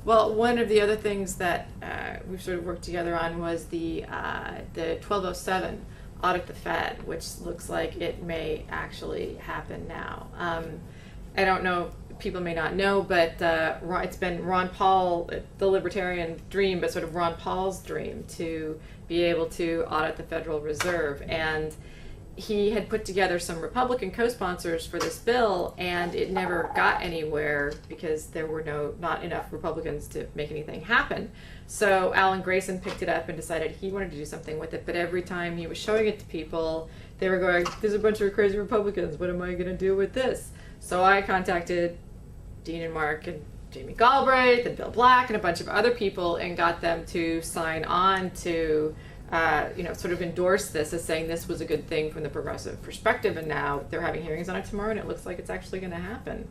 Well, one of the other things that we've sort of worked together on was the 1207 audit the Fed, which looks like it may actually happen now. I don't know, people may not know, but it's been Ron Paul, the libertarian dream, but sort of Ron Paul's dream to be able to audit the Federal Reserve. And he had put together some Republican co-sponsors for this bill, and it never got anywhere because there were not enough Republicans to make anything happen. So Alan Grayson picked it up and decided he wanted to do something with it, but every time he was showing it to people, they were going, there's a bunch of crazy Republicans, what am I going to do with this? So I contacted Dean and Mark and Jamie Galbraith and Bill Black and a bunch of other people and got them to sign on to sort of endorse this as saying this was a good thing from the progressive perspective, and now they're having hearings on it tomorrow, and it looks like it's actually going to happen.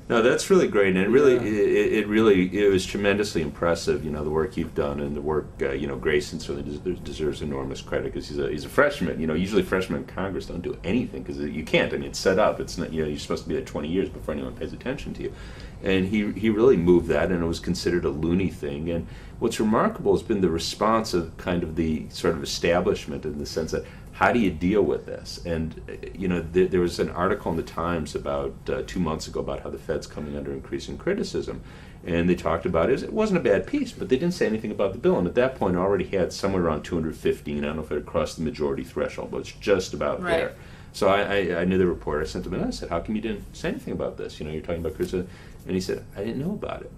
No, that's really great, and it was tremendously impressive. The work you've done and the work Grayson certainly deserves enormous credit because he's a freshman. Usually freshmen in Congress don't do anything because you can't. I mean, it's set up. It's not. You're supposed to be there 20 years before anyone pays attention to you, and he really moved that, and it was considered a loony thing. And what's remarkable has been the response of kind of the sort of establishment in the sense that, how do you deal with this? And there was an article in the Times about 2 months ago about how the Fed's coming under increasing criticism, and they talked about it. It wasn't a bad piece, but they didn't say anything about the bill. And at that point, already had somewhere around 215. I don't know if it had crossed the majority threshold, but it's just about right there. So I knew the reporter. I sent him and I said, "How come you didn't say anything about this? You're talking about criticism." And he said, "I didn't know about it."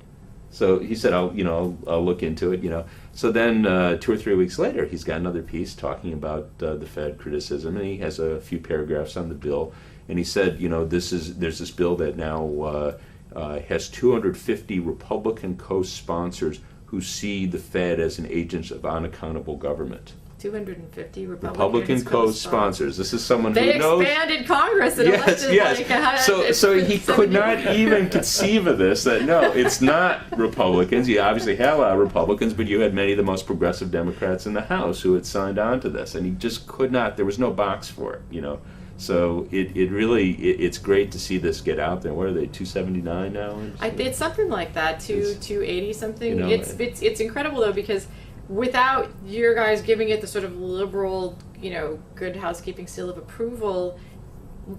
So he said, I'll look into it, So then 2 or 3 weeks later, he's got another piece talking about the Fed criticism, and he has a few paragraphs on the bill. And he said, there's this bill that now has 250 Republican co-sponsors who see the Fed as an agent of unaccountable government. 250 Republican co-sponsors. This is someone they who knows. They expanded Congress and elected Yes. So he could not even conceive of this. That no, it's not Republicans. You obviously had a lot of Republicans, but you had many of the most progressive Democrats in the House who had signed on to this, and he just could not. There was no box for it. So it's great to see this get out there. What are they, 279 now? It's something like that, 280 something. It's incredible though, because without your guys giving it the sort of liberal, good housekeeping seal of approval,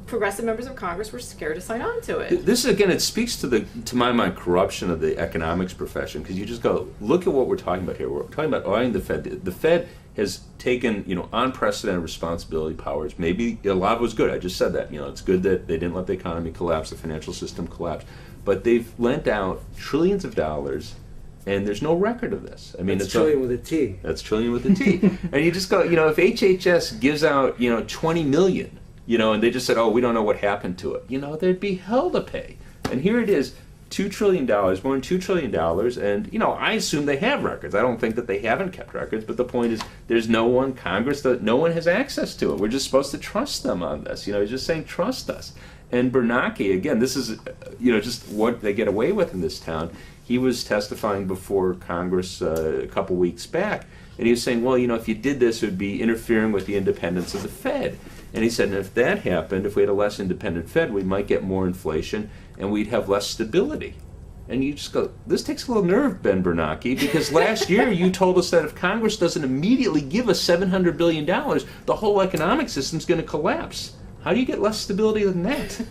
progressive members of Congress were scared to sign on to it. This again, it speaks to my mind, corruption of the economics profession, because you just go, look at what we're talking about here. We're talking about auditing the Fed. The Fed has taken, unprecedented responsibility powers. Maybe a lot of it was good. I just said that. It's good that they didn't let the economy collapse, the financial system collapse. But they've lent out trillions of dollars, and there's no record of this. I mean, that's trillion with a T. That's trillion with a T. And you just go, if HHS gives out, 20 million, and they just said, oh, we don't know what happened to it, there'd be hell to pay. And here it is, $2 trillion, more than $2 trillion, and, I assume they have records. I don't think that they haven't kept records, but the point is, there's no one, Congress, no one has access to it. We're just supposed to trust them on this. He's just saying, trust us. And Bernanke, again, this is, just what they get away with in this town. He was testifying before Congress a couple weeks back, and he was saying, well, if you did this, it would be interfering with the independence of the Fed. And he said, and if that happened, if we had a less independent Fed, we might get more inflation, and we'd have less stability. And you just go, this takes a little nerve, Ben Bernanke, because last year you told us that if Congress doesn't immediately give us $700 billion, the whole economic system's going to collapse. How do you get less stability than that?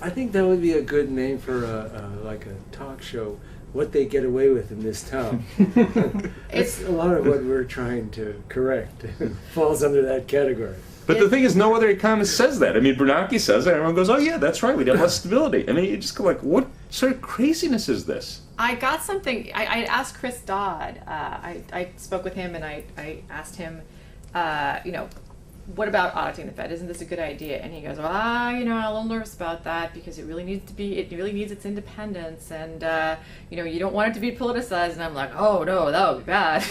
I think that would be a good name for like a talk show, what they get away with in this town. It's a lot of what we're trying to correct falls under that category. But the thing is, no other economist says that. I mean, Bernanke says that, and everyone goes, oh yeah, that's right, we'd have less stability. I mean, you just go like, what sort of craziness is this? I got something, I asked Chris Dodd, I spoke with him and I asked him, what about auditing the Fed? Isn't this a good idea? And he goes, well, I'm a little nervous about that because it really needs its independence, and you don't want it to be politicized. And I'm like, oh no, that would be bad.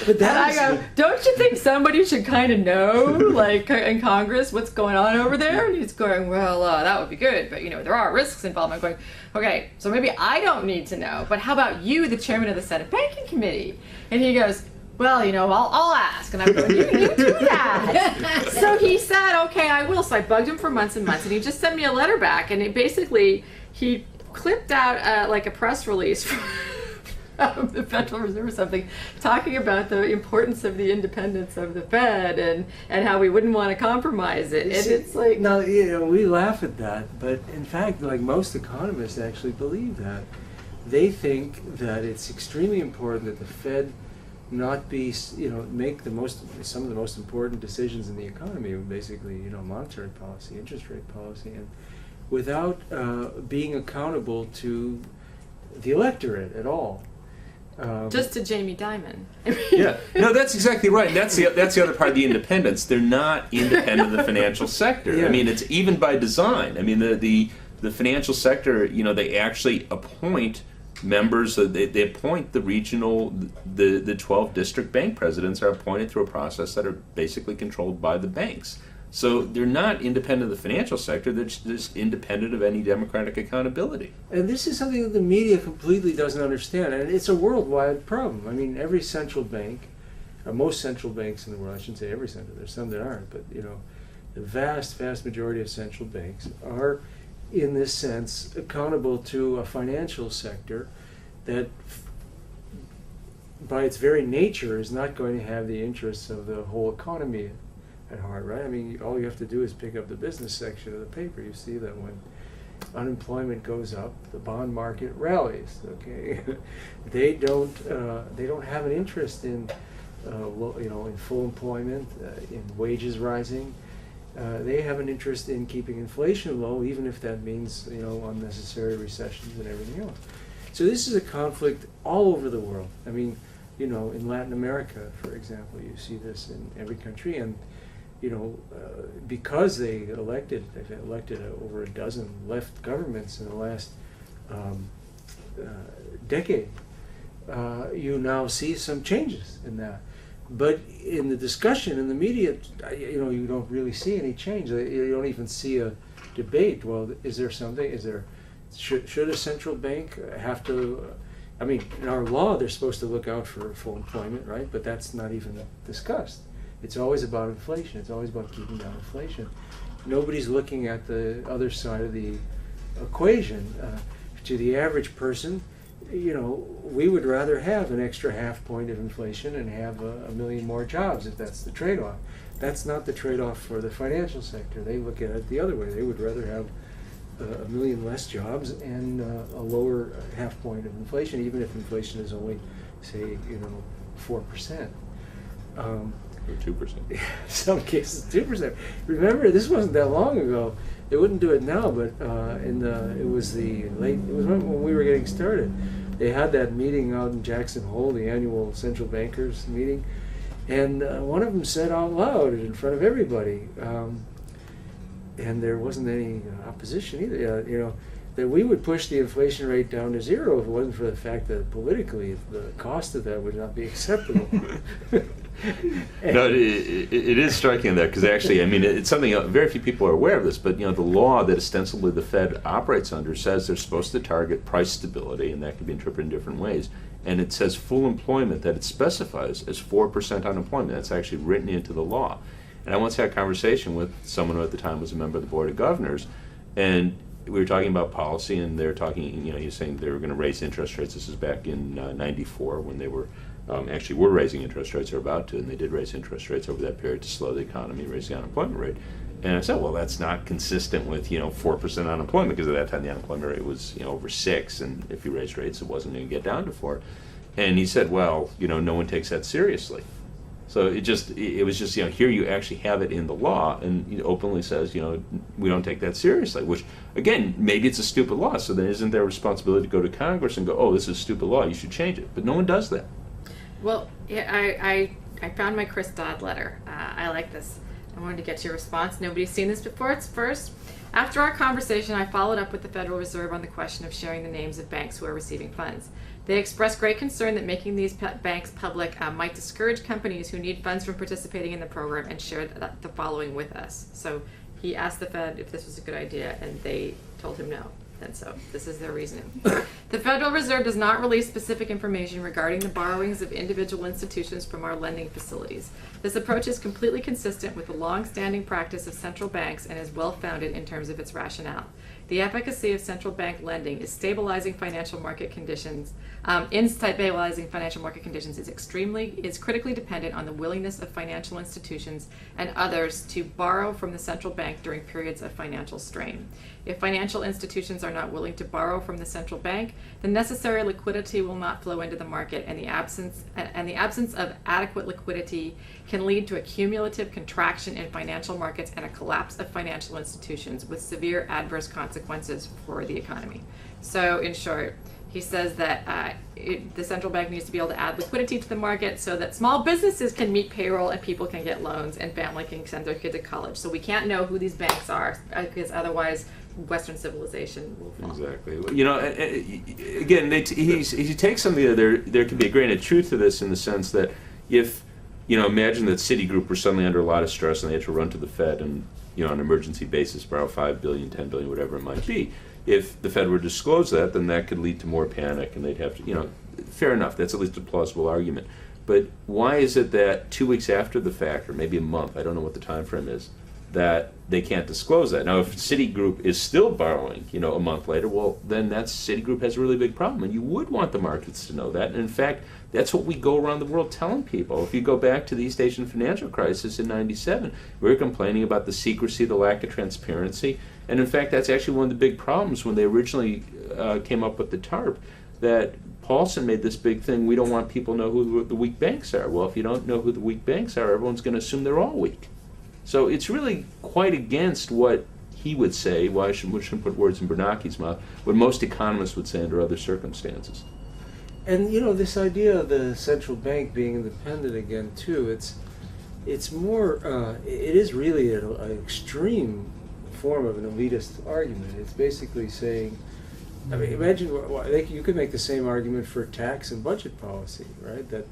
But I go, don't you think somebody should kind of know, like in Congress, what's going on over there? And he's going, well, that would be good, but there are risks involved. I'm going, okay, so maybe I don't need to know, but how about you, the chairman of the Senate Banking Committee? And he goes, well, I'll ask. And I'm going, you do that. So he said, okay, I will. So I bugged him for months and months, and he just sent me a letter back, and he clipped out like a press release from the Federal Reserve or something, talking about the importance of the independence of the Fed and how we wouldn't want to compromise it. And it's like, now, you know, we laugh at that, but in fact, like most economists actually believe that. They think that it's extremely important that the Fed not be, you know, make some of the most important decisions in the economy, basically, you know, monetary policy, interest rate policy, and without being accountable to the electorate at all. just to Jamie Dimon. Yeah, no, that's exactly right. And that's the other part of the independence. They're not independent of the financial sector. Yeah. I mean, it's even by design. I mean, the financial sector, you know, they actually appoint members. They appoint the regional, the 12 district bank presidents are appointed through a process that are basically controlled by the banks. So they're not independent of the financial sector. They're just independent of any democratic accountability. And this is something that the media completely doesn't understand, and it's a worldwide problem. I mean, every central bank, or most central banks in the world, I shouldn't say every central, there's some that aren't, but you know, the vast majority of central banks are, in this sense, accountable to a financial sector that, by its very nature, is not going to have the interests of the whole economy at heart, right? I mean, all you have to do is pick up the business section of the paper. You see that when unemployment goes up, the bond market rallies. Okay, they don't have an interest in, you know, in full employment, in wages rising. They have an interest in keeping inflation low, even if that means, you know, unnecessary recessions and everything else. So this is a conflict all over the world. I mean, you know, in Latin America, for example, you see this in every country, and you know, because they've elected over a dozen left governments in the last decade, you now see some changes in that. But in the discussion in the media, you know, you don't really see any change. You don't even see a debate. Well, is there something? Should a central bank have to? I mean, in our law, they're supposed to look out for full employment, right? But that's not even discussed. It's always about inflation. It's always about keeping down inflation. Nobody's looking at the other side of the equation. To the average person, you know, we would rather have an extra half point of inflation and have a million more jobs if that's the trade-off. That's not the trade-off for the financial sector. They look at it the other way. They would rather have a million less jobs and a lower half point of inflation, even if inflation is only, say, you know, 4%. Or 2%. In some cases, 2%. Remember, this wasn't that long ago. They wouldn't do it now, but it was when we were getting started. They had that meeting out in Jackson Hole, the annual central bankers meeting, and one of them said out loud in front of everybody, and there wasn't any opposition either. You know, that we would push the inflation rate down to zero if it wasn't for the fact that politically the cost of that would not be acceptable. No, it is striking that, because actually, I mean, it's something very few people are aware of this, but you know, the law that ostensibly the Fed operates under says they're supposed to target price stability, and that can be interpreted in different ways. And it says full employment, that it specifies as 4% unemployment. That's actually written into the law. And I once had a conversation with someone who at the time was a member of the Board of Governors, and we were talking about policy, and they were talking, you know, he was saying they were going to raise interest rates. This is back in '94 when they were actually were raising interest rates, or about to, and they did raise interest rates over that period to slow the economy, raise the unemployment rate. And I said, well, that's not consistent with, you know, 4% unemployment, because at that time the unemployment rate was, you know, over 6, and if you raised rates, it wasn't going to get down to 4. And he said, well, you know, no one takes that seriously. So it was just, you know, here you actually have it in the law, and it openly says, you know, we don't take that seriously, which, again, maybe it's a stupid law, so then isn't there a responsibility to go to Congress and go, oh, this is a stupid law, you should change it? But no one does that. Well, yeah, I found my Chris Dodd letter. I like this. I wanted to get your response. Nobody's seen this before. It's first. After our conversation, I followed up with the Federal Reserve on the question of sharing the names of banks who are receiving funds. They expressed great concern that making these banks public might discourage companies who need funds from participating in the program, and shared the following with us. So he asked the Fed if this was a good idea, and they told him no. And so this is their reasoning. The Federal Reserve does not release specific information regarding the borrowings of individual institutions from our lending facilities. This approach is completely consistent with the long-standing practice of central banks and is well-founded in terms of its rationale. The efficacy of central bank lending is stabilizing financial market conditions. Is critically dependent on the willingness of financial institutions and others to borrow from the central bank during periods of financial strain. If financial institutions are not willing to borrow from the central bank, the necessary liquidity will not flow into the market, and the absence of adequate liquidity can lead to a cumulative contraction in financial markets and a collapse of financial institutions with severe adverse consequences for the economy. So, in short, he says that the central bank needs to be able to add liquidity to the market so that small businesses can meet payroll and people can get loans and family can send their kid to college. So we can't know who these banks are because otherwise Western civilization will fall. Exactly. You know, again, he takes something that there could be a grain of truth to this in the sense that if, you know, imagine that Citigroup were suddenly under a lot of stress and they had to run to the Fed and, you know, on an emergency basis borrow $5 billion, $10 billion, whatever it might be. If the Fed were to disclose that, then that could lead to more panic, and they'd have to, you know, fair enough. That's at least a plausible argument. But why is it that 2 weeks after the fact, or maybe a month, I don't know what the time frame is, that they can't disclose that? Now, if Citigroup is still borrowing, you know, a month later, well, then Citigroup has a really big problem, and you would want the markets to know that. And in fact, that's what we go around the world telling people. If you go back to the East Asian financial crisis in '97, we were complaining about the secrecy, the lack of transparency. And in fact, that's actually one of the big problems when they originally came up with the TARP, that Paulson made this big thing, we don't want people to know who the weak banks are. Well, if you don't know who the weak banks are, everyone's going to assume they're all weak. So it's really quite against what he would say, why I shouldn't put words in Bernanke's mouth, what most economists would say under other circumstances. And you know, this idea of the central bank being independent again too, it's more, it is really an extreme form of an elitist argument. It's basically saying, I mean, imagine, you could make the same argument for tax and budget policy, right? That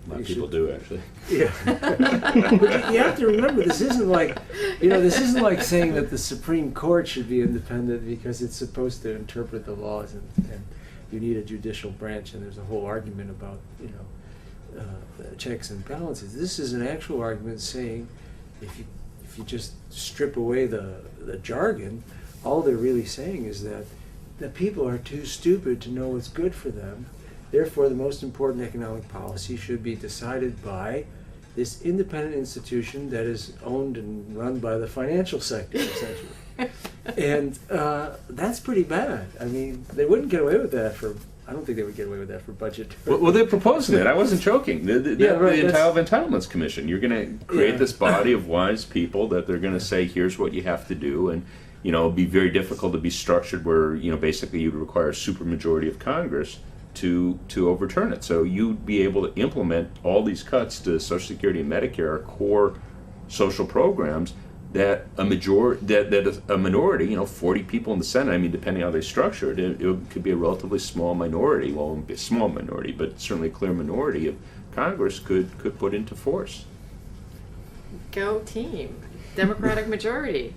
A lot of people do, actually. Yeah. But you have to remember, this isn't like saying that the Supreme Court should be independent because it's supposed to interpret the laws, and you need a judicial branch, and there's a whole argument about, you know, checks and balances. This is an actual argument saying if you just strip away the jargon, all they're really saying is that the people are too stupid to know what's good for them. Therefore, the most important economic policy should be decided by this independent institution that is owned and run by the financial sector, essentially. And that's pretty bad. I mean, they wouldn't get away with that I don't think they would get away with that for budget. Well, they're proposing that. I wasn't joking. The Entitlements Commission. You're going to create this body of wise people that they're going to say, here's what you have to do, and you know, it'd be very difficult to be structured where, you know, basically you'd require a supermajority of Congress to overturn it. So you'd be able to implement all these cuts to Social Security and Medicare, our core social programs, that a minority, you know, 40 people in the Senate, I mean, depending on how they structure it, it could be a relatively small minority, well, it won't be a small minority, but certainly a clear minority of Congress could put into force. Go team. Democratic majority.